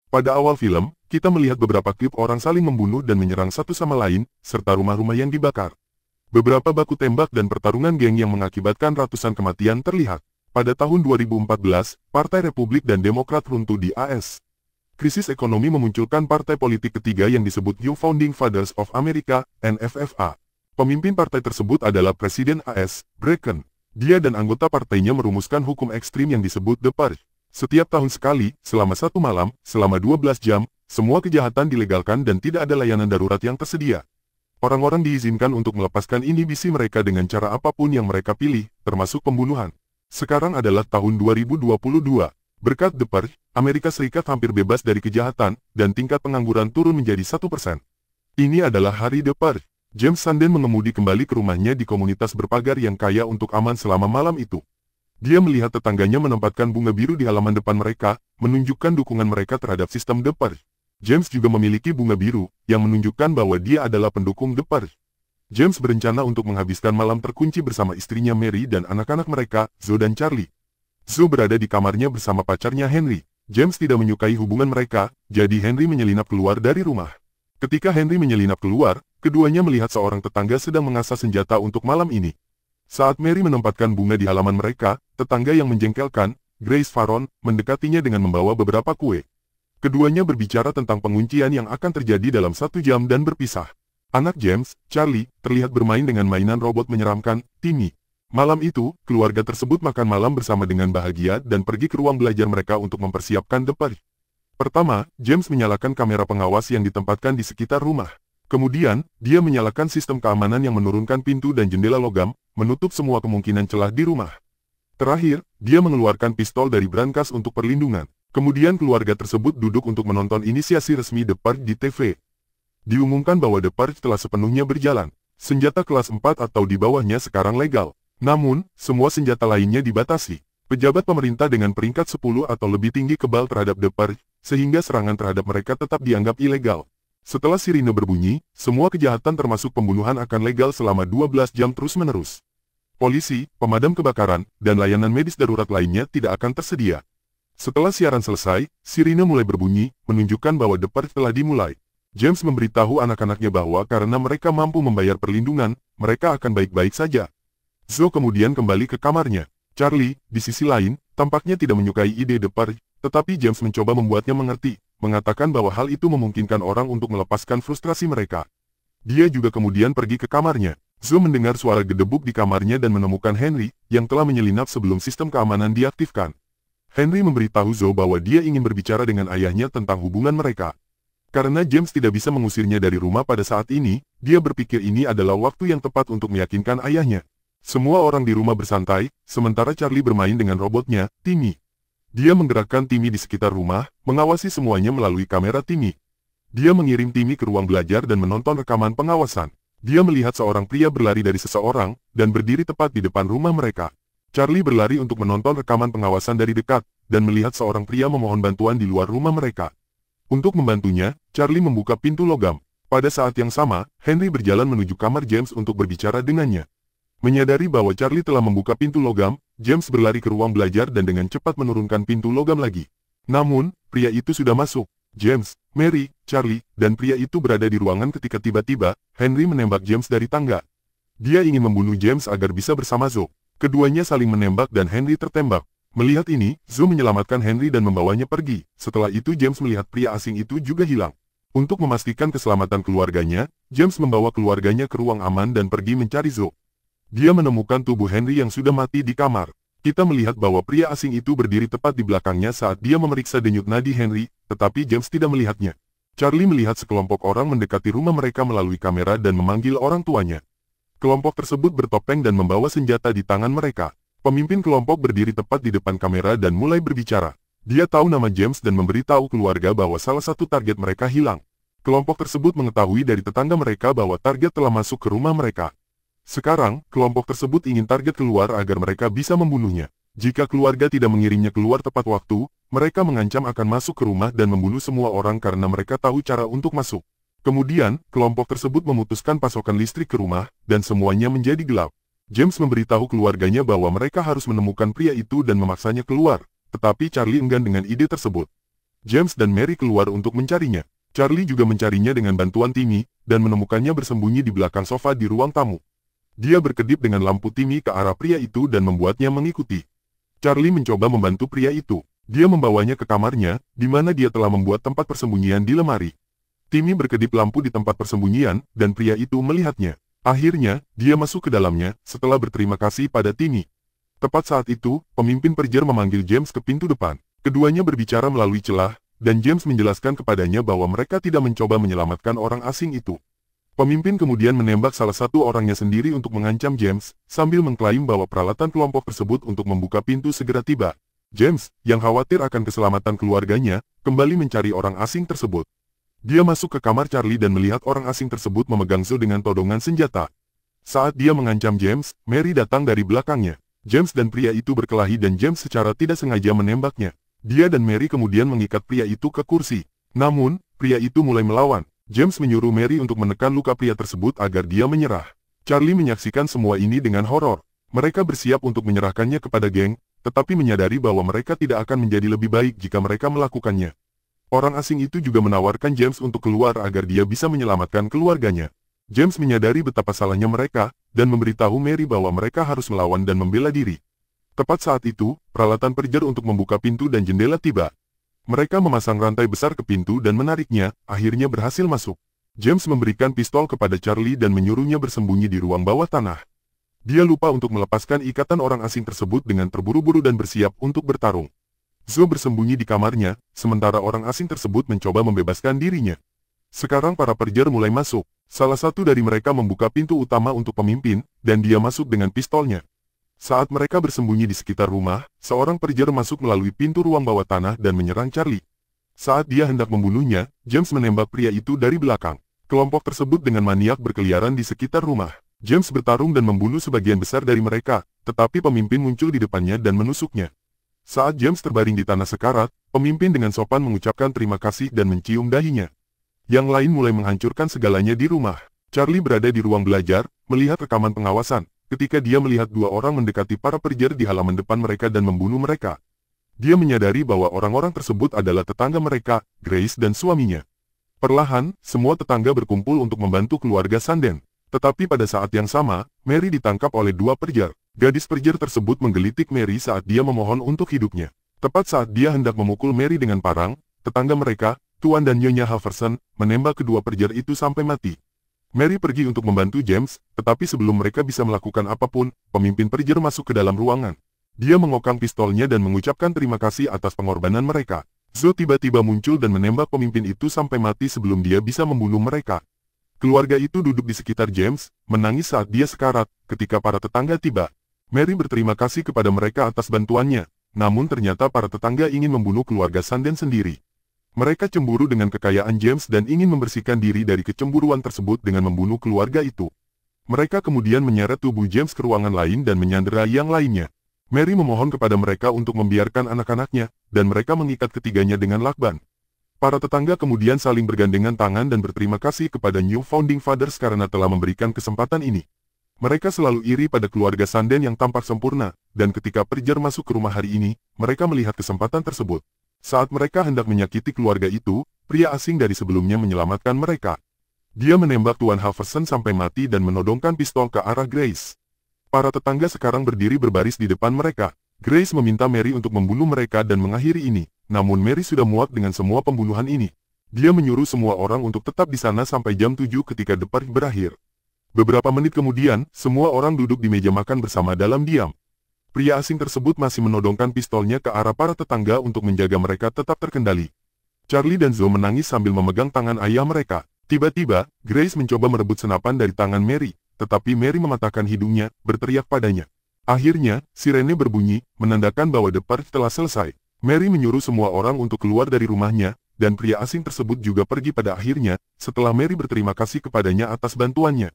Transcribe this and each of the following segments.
Pada awal film, kita melihat beberapa klip orang saling membunuh dan menyerang satu sama lain, serta rumah-rumah yang dibakar. Beberapa baku tembak dan pertarungan geng yang mengakibatkan ratusan kematian terlihat. Pada tahun 2014, Partai Republik dan Demokrat runtuh di AS. Krisis ekonomi memunculkan partai politik ketiga yang disebut New Founding Fathers of America, NFFA. Pemimpin partai tersebut adalah Presiden AS, Reagan. Dia dan anggota partainya merumuskan hukum ekstrim yang disebut The Purge. Setiap tahun sekali, selama satu malam, selama 12 jam, semua kejahatan dilegalkan dan tidak ada layanan darurat yang tersedia. Orang-orang diizinkan untuk melepaskan inhibisi mereka dengan cara apapun yang mereka pilih, termasuk pembunuhan. Sekarang adalah tahun 2022. Berkat The Purge, Amerika Serikat hampir bebas dari kejahatan, dan tingkat pengangguran turun menjadi 1%. Ini adalah hari The Purge. James Sanden mengemudi kembali ke rumahnya di komunitas berpagar yang kaya untuk aman selama malam itu. Dia melihat tetangganya menempatkan bunga biru di halaman depan mereka, menunjukkan dukungan mereka terhadap sistem The Purge. James juga memiliki bunga biru, yang menunjukkan bahwa dia adalah pendukung The Purge. James berencana untuk menghabiskan malam terkunci bersama istrinya Mary dan anak-anak mereka, Zoe dan Charlie. Zoe berada di kamarnya bersama pacarnya Henry. James tidak menyukai hubungan mereka, jadi Henry menyelinap keluar dari rumah. Ketika Henry menyelinap keluar, keduanya melihat seorang tetangga sedang mengasah senjata untuk malam ini. Saat Mary menempatkan bunga di halaman mereka, tetangga yang menjengkelkan, Grace Faron, mendekatinya dengan membawa beberapa kue. Keduanya berbicara tentang penguncian yang akan terjadi dalam 1 jam dan berpisah. Anak James, Charlie, terlihat bermain dengan mainan robot menyeramkan, Timmy. Malam itu, keluarga tersebut makan malam bersama dengan bahagia dan pergi ke ruang belajar mereka untuk mempersiapkan The Purge. Pertama, James menyalakan kamera pengawas yang ditempatkan di sekitar rumah. Kemudian, dia menyalakan sistem keamanan yang menurunkan pintu dan jendela logam, menutup semua kemungkinan celah di rumah. Terakhir, dia mengeluarkan pistol dari brankas untuk perlindungan. Kemudian keluarga tersebut duduk untuk menonton inisiasi resmi The Purge di TV. Diumumkan bahwa The Purge telah sepenuhnya berjalan. Senjata kelas 4 atau di bawahnya sekarang legal. Namun, semua senjata lainnya dibatasi. Pejabat pemerintah dengan peringkat 10 atau lebih tinggi kebal terhadap The Purge, sehingga serangan terhadap mereka tetap dianggap ilegal. Setelah sirine berbunyi, semua kejahatan termasuk pembunuhan akan legal selama 12 jam terus-menerus. Polisi, pemadam kebakaran, dan layanan medis darurat lainnya tidak akan tersedia. Setelah siaran selesai, sirine mulai berbunyi, menunjukkan bahwa The Purge telah dimulai. James memberitahu anak-anaknya bahwa karena mereka mampu membayar perlindungan, mereka akan baik-baik saja. Zoe kemudian kembali ke kamarnya. Charlie, di sisi lain, tampaknya tidak menyukai ide The Purge, tetapi James mencoba membuatnya mengerti, mengatakan bahwa hal itu memungkinkan orang untuk melepaskan frustrasi mereka. Dia juga kemudian pergi ke kamarnya. Zoe mendengar suara gedebuk di kamarnya dan menemukan Henry, yang telah menyelinap sebelum sistem keamanan diaktifkan. Henry memberitahu Zoe bahwa dia ingin berbicara dengan ayahnya tentang hubungan mereka. Karena James tidak bisa mengusirnya dari rumah pada saat ini, dia berpikir ini adalah waktu yang tepat untuk meyakinkan ayahnya. Semua orang di rumah bersantai, sementara Charlie bermain dengan robotnya, Timmy. Dia menggerakkan Timmy di sekitar rumah, mengawasi semuanya melalui kamera Timmy. Dia mengirim Timmy ke ruang belajar dan menonton rekaman pengawasan. Dia melihat seorang pria berlari dari seseorang, dan berdiri tepat di depan rumah mereka. Charlie berlari untuk menonton rekaman pengawasan dari dekat, dan melihat seorang pria memohon bantuan di luar rumah mereka. Untuk membantunya, Charlie membuka pintu logam. Pada saat yang sama, Henry berjalan menuju kamar James untuk berbicara dengannya. Menyadari bahwa Charlie telah membuka pintu logam, James berlari ke ruang belajar dan dengan cepat menurunkan pintu logam lagi. Namun, pria itu sudah masuk. James, Mary, Charlie, dan pria itu berada di ruangan ketika tiba-tiba, Henry menembak James dari tangga. Dia ingin membunuh James agar bisa bersama Zoe. Keduanya saling menembak dan Henry tertembak. Melihat ini, Zoe menyelamatkan Henry dan membawanya pergi. Setelah itu James melihat pria asing itu juga hilang. Untuk memastikan keselamatan keluarganya, James membawa keluarganya ke ruang aman dan pergi mencari Zoe. Dia menemukan tubuh Henry yang sudah mati di kamar. Kita melihat bahwa pria asing itu berdiri tepat di belakangnya saat dia memeriksa denyut nadi Henry, tetapi James tidak melihatnya. Charlie melihat sekelompok orang mendekati rumah mereka melalui kamera dan memanggil orang tuanya. Kelompok tersebut bertopeng dan membawa senjata di tangan mereka. Pemimpin kelompok berdiri tepat di depan kamera dan mulai berbicara. Dia tahu nama James dan memberitahu keluarga bahwa salah satu target mereka hilang. Kelompok tersebut mengetahui dari tetangga mereka bahwa target telah masuk ke rumah mereka. Sekarang, kelompok tersebut ingin target keluar agar mereka bisa membunuhnya. Jika keluarga tidak mengirimnya keluar tepat waktu, mereka mengancam akan masuk ke rumah dan membunuh semua orang karena mereka tahu cara untuk masuk. Kemudian, kelompok tersebut memutuskan pasokan listrik ke rumah, dan semuanya menjadi gelap. James memberitahu keluarganya bahwa mereka harus menemukan pria itu dan memaksanya keluar, tetapi Charlie enggan dengan ide tersebut. James dan Mary keluar untuk mencarinya. Charlie juga mencarinya dengan bantuan Timmy, dan menemukannya bersembunyi di belakang sofa di ruang tamu. Dia berkedip dengan lampu Timmy ke arah pria itu dan membuatnya mengikuti. Charlie mencoba membantu pria itu. Dia membawanya ke kamarnya, di mana dia telah membuat tempat persembunyian di lemari. Timmy berkedip lampu di tempat persembunyian, dan pria itu melihatnya. Akhirnya, dia masuk ke dalamnya, setelah berterima kasih pada Timmy. Tepat saat itu, pemimpin Perjer memanggil James ke pintu depan. Keduanya berbicara melalui celah, dan James menjelaskan kepadanya bahwa mereka tidak mencoba menyelamatkan orang asing itu. Pemimpin kemudian menembak salah satu orangnya sendiri untuk mengancam James, sambil mengklaim bahwa peralatan kelompok tersebut untuk membuka pintu segera tiba. James, yang khawatir akan keselamatan keluarganya, kembali mencari orang asing tersebut. Dia masuk ke kamar Charlie dan melihat orang asing tersebut memegang Zoe dengan todongan senjata. Saat dia mengancam James, Mary datang dari belakangnya. James dan pria itu berkelahi dan James secara tidak sengaja menembaknya. Dia dan Mary kemudian mengikat pria itu ke kursi. Namun, pria itu mulai melawan. James menyuruh Mary untuk menekan luka pria tersebut agar dia menyerah. Charlie menyaksikan semua ini dengan horor. Mereka bersiap untuk menyerahkannya kepada geng, tetapi menyadari bahwa mereka tidak akan menjadi lebih baik jika mereka melakukannya. Orang asing itu juga menawarkan James untuk keluar agar dia bisa menyelamatkan keluarganya. James menyadari betapa salahnya mereka, dan memberitahu Mary bahwa mereka harus melawan dan membela diri. Tepat saat itu, peralatan Perjer untuk membuka pintu dan jendela tiba. Mereka memasang rantai besar ke pintu dan menariknya, akhirnya berhasil masuk. James memberikan pistol kepada Charlie dan menyuruhnya bersembunyi di ruang bawah tanah. Dia lupa untuk melepaskan ikatan orang asing tersebut dengan terburu-buru dan bersiap untuk bertarung. Zoe bersembunyi di kamarnya, sementara orang asing tersebut mencoba membebaskan dirinya. Sekarang para Perjer mulai masuk. Salah satu dari mereka membuka pintu utama untuk pemimpin, dan dia masuk dengan pistolnya. Saat mereka bersembunyi di sekitar rumah, seorang Perjer masuk melalui pintu ruang bawah tanah dan menyerang Charlie. Saat dia hendak membunuhnya, James menembak pria itu dari belakang. Kelompok tersebut dengan maniak berkeliaran di sekitar rumah. James bertarung dan membunuh sebagian besar dari mereka, tetapi pemimpin muncul di depannya dan menusuknya. Saat James terbaring di tanah sekarat, pemimpin dengan sopan mengucapkan terima kasih dan mencium dahinya. Yang lain mulai menghancurkan segalanya di rumah. Charlie berada di ruang belajar, melihat rekaman pengawasan. Ketika dia melihat dua orang mendekati para Perjer di halaman depan mereka dan membunuh mereka. Dia menyadari bahwa orang-orang tersebut adalah tetangga mereka, Grace dan suaminya. Perlahan, semua tetangga berkumpul untuk membantu keluarga Sanden. Tetapi pada saat yang sama, Mary ditangkap oleh dua Perjer. Gadis Perjer tersebut menggelitik Mary saat dia memohon untuk hidupnya. Tepat saat dia hendak memukul Mary dengan parang, tetangga mereka, Tuan dan Nyonya Halverson, menembak kedua Perjer itu sampai mati. Mary pergi untuk membantu James, tetapi sebelum mereka bisa melakukan apapun, pemimpin Perjer masuk ke dalam ruangan. Dia mengokang pistolnya dan mengucapkan terima kasih atas pengorbanan mereka. Zoe tiba-tiba muncul dan menembak pemimpin itu sampai mati sebelum dia bisa membunuh mereka. Keluarga itu duduk di sekitar James, menangis saat dia sekarat, ketika para tetangga tiba. Mary berterima kasih kepada mereka atas bantuannya, namun ternyata para tetangga ingin membunuh keluarga Sanden sendiri. Mereka cemburu dengan kekayaan James dan ingin membersihkan diri dari kecemburuan tersebut dengan membunuh keluarga itu. Mereka kemudian menyeret tubuh James ke ruangan lain dan menyandera yang lainnya. Mary memohon kepada mereka untuk membiarkan anak-anaknya, dan mereka mengikat ketiganya dengan lakban. Para tetangga kemudian saling bergandengan tangan dan berterima kasih kepada New Founding Fathers karena telah memberikan kesempatan ini. Mereka selalu iri pada keluarga Sanden yang tampak sempurna, dan ketika Perjer masuk ke rumah hari ini, mereka melihat kesempatan tersebut. Saat mereka hendak menyakiti keluarga itu, pria asing dari sebelumnya menyelamatkan mereka. Dia menembak Tuan Halverson sampai mati dan menodongkan pistol ke arah Grace. Para tetangga sekarang berdiri berbaris di depan mereka. Grace meminta Mary untuk membunuh mereka dan mengakhiri ini, namun Mary sudah muak dengan semua pembunuhan ini. Dia menyuruh semua orang untuk tetap di sana sampai jam 7 ketika The Party berakhir. Beberapa menit kemudian, semua orang duduk di meja makan bersama dalam diam. Pria asing tersebut masih menodongkan pistolnya ke arah para tetangga untuk menjaga mereka tetap terkendali. Charlie dan Zoe menangis sambil memegang tangan ayah mereka. Tiba-tiba, Grace mencoba merebut senapan dari tangan Mary, tetapi Mary mematahkan hidungnya, berteriak padanya. Akhirnya, sirene berbunyi, menandakan bahwa The Party telah selesai. Mary menyuruh semua orang untuk keluar dari rumahnya, dan pria asing tersebut juga pergi pada akhirnya, setelah Mary berterima kasih kepadanya atas bantuannya.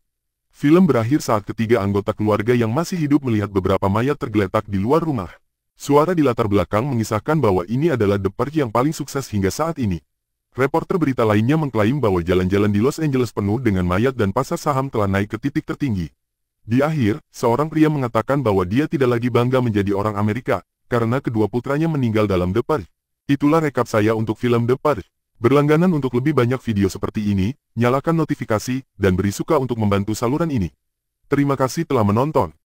Film berakhir saat ketiga anggota keluarga yang masih hidup melihat beberapa mayat tergeletak di luar rumah. Suara di latar belakang mengisahkan bahwa ini adalah The Party yang paling sukses hingga saat ini. Reporter berita lainnya mengklaim bahwa jalan-jalan di Los Angeles penuh dengan mayat dan pasar saham telah naik ke titik tertinggi. Di akhir, seorang pria mengatakan bahwa dia tidak lagi bangga menjadi orang Amerika, karena kedua putranya meninggal dalam The Party. Itulah rekap saya untuk film The Purge. Berlangganan untuk lebih banyak video seperti ini, nyalakan notifikasi, dan beri suka untuk membantu saluran ini. Terima kasih telah menonton.